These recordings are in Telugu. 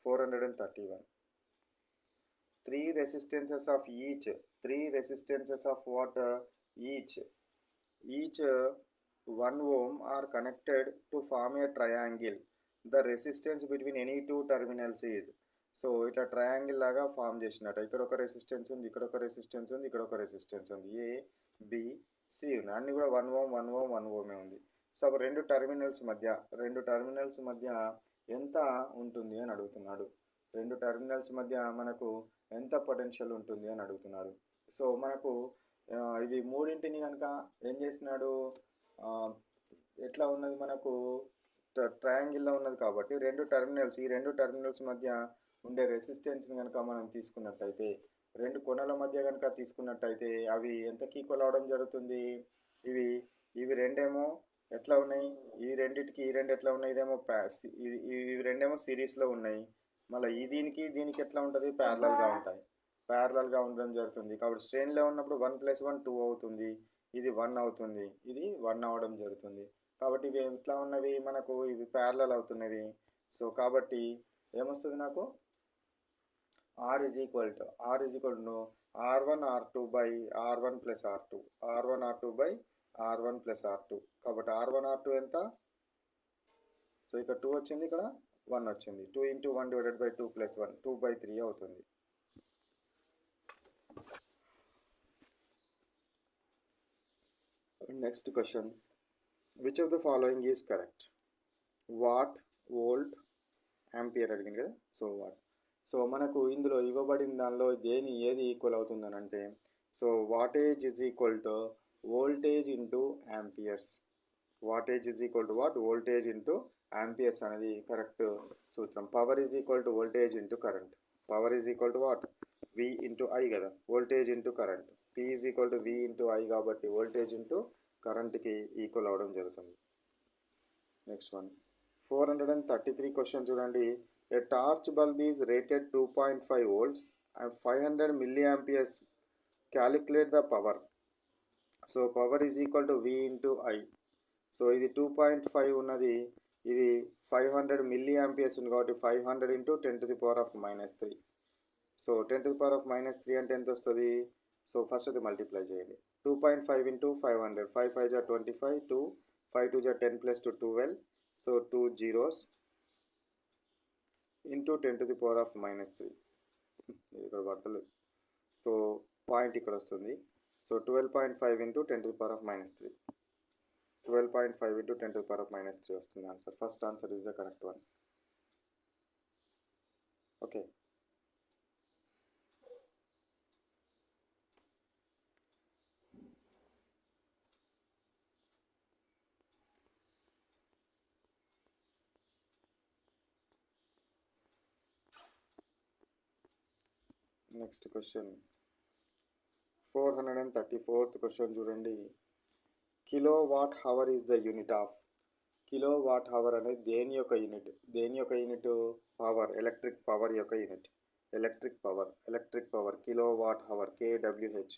431. Three resistances of each. Three resistances of what? Each. Each 1 ohm are connected to form a triangle. The resistance between any two terminals is. So ఇట్లా ట్రయాంగిల్ లాగా ఫామ్ చేసినట్టు ఇక్కడ ఒక రెసిస్టెన్స్ ఉంది, ఇక్కడ ఒక రెసిస్టెన్స్ ఉంది, ఇక్కడ ఒక రెసిస్టెన్స్ ఉంది, ఏ బి సి ఉంది, అన్ని కూడా 1 ఓం 1 ఓం 1 ఓమే ఉంది. సో రెండు టర్మినల్స్ మధ్య ఎంత ఉంటుంది అని అడుగుతున్నాడు. రెండు టర్మినల్స్ మధ్య మనకు ఎంత పొటెన్షియల్ ఉంటుంది అని అడుగుతున్నాడు. సో మనకు ఇది మూడింటిని కనుక ఏం చేసినాడు, ఎట్లా ఉన్నది మనకు ట్రయాంగిల్లో ఉన్నది కాబట్టి ఈ రెండు టర్మినల్స్ మధ్య ఉండే రెసిస్టెన్స్ని కనుక మనం తీసుకున్నట్టయితే, రెండు కొనల మధ్య కనుక తీసుకున్నట్టయితే అవి ఎంతకి ఈక్వల్ అవడం జరుగుతుంది. ఇవి రెండేమో ఎట్లా ఉన్నాయి, ఈ రెండు ఎట్లా ఉన్నాయి, ఇదేమో ఇవి రెండేమో సిరీస్లో ఉన్నాయి, మళ్ళీ దీనికి ఎట్లా ఉంటుంది, ప్యారలల్గా ఉండడం జరుగుతుంది. కాబట్టి శ్రేణిలో ఉన్నప్పుడు 1 + 1 2 అవుతుంది, ఇది 1 అవుతుంది, ఇది 1 అవ్వడం జరుగుతుంది. కాబట్టి ఇవి ఎట్లా ఉన్నవి మనకు, ఇవి ప్యారలల్ అవుతున్నవి. సో కాబట్టి ఏమొస్తుంది నాకు, R is equal to R1 R2 by R1 plus R2, R1 R2 by R1 plus R2. కాబట్టి R1 R2 ఎంత, సో ఇక్కడ 2 వచ్చింది, ఇక్కడ 1 వచ్చింది, 2 × 1 / 2 + 1 2/3 అవుతుంది. Next question, which of the following is correct? What, volt, ampere అడిగింది కదా. సో మనకు ఇందులో ఇవ్వబడిన దానిలో ఏది ఈక్వల్ అవుతుందని అంటే, so wattage is equal to voltage into amperes. Wattage is equal to what, voltage into amperes అనేది కరెక్ట్ సూత్రం. Power is equal to voltage into current. Power is equal to what, V into I కదా, voltage into current. P is equal to V into I కాబట్టి వోల్టేజ్ ఇంటూ కరెంట్కి ఈక్వల్ అవ్వడం జరుగుతుంది. నెక్స్ట్ వన్, 433 క్వశ్చన్ చూడండి. ఏ torch bulb is rated 2.5 volts and 500 milliamperes. Calculate the power. So power is equal to V into I. So ఇది 2.5 ఉన్నది, ఇది 500 milliamperes ఉంది కాబట్టి 500 × 10⁻³ సో 10⁻³ అంటే ఎంత వస్తుంది, సో ఫస్ట్ అది మల్టిప్లై చేయండి. 2.5 × 500, 5 × 5 = 25, 2 5 × 2 = 10 + 2 12, సో 2 zeros × 10⁻³ ఇక్కడ పడతలేదు, సో పాయింట్ ఇక్కడ వస్తుంది. సో 12.5 × 10⁻³ 12.5 × 10⁻³ వస్తుంది answer. First answer is the correct one. Okay, next question 434th question చూడండి. Kilo watt hour is the unit of. Kilo watt hour అనేది దేని యొక్క యూనిట్, పవర్, ఎలక్ట్రిక్ పవర్ యొక్క unit. Electric power kilo watt hour, KWH.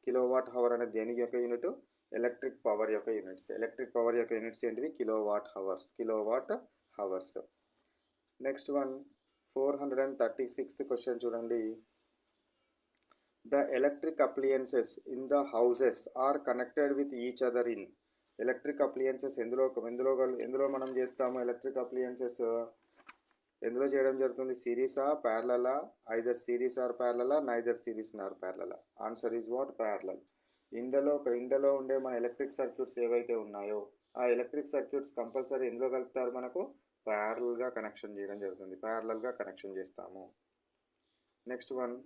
Kilo watt hour అనేది దేని యొక్క యూనిట్, ఎలక్ట్రిక్ పవర్ యొక్క యూనిట్స్. ఎలక్ట్రిక్ పవర్ యొక్క యూనిట్స్ ఏంటివి, kilo watt hours. Next one 436th question చూడండి. The electric appliances in the houses are connected with each other in. Electric appliances ఎందులో మనం చేస్తాము, ఎలక్ట్రిక్ అప్లియన్సెస్ ఎందులో చేయడం జరుగుతుంది, సిరీసా, ప్యారలలా, ఐదర్ సిరీస్ ఆర్ ప్యారలలా, నైదర్ సిరీస్ నార్ ప్యారలలా. Answer is what, parallel. ఇండలో ఉండే మన ఎలక్ట్రిక్ సర్క్యూట్స్ ఏవైతే ఉన్నాయో ఆ ఎలక్ట్రిక్ సర్క్యూట్స్ కంపల్సరీ ఎందులో కలుపుతారు, మనకు ప్యారలల్గా కనెక్షన్ చేయడం జరుగుతుంది, ప్యారలల్గా కనెక్షన్ చేస్తాము. Next one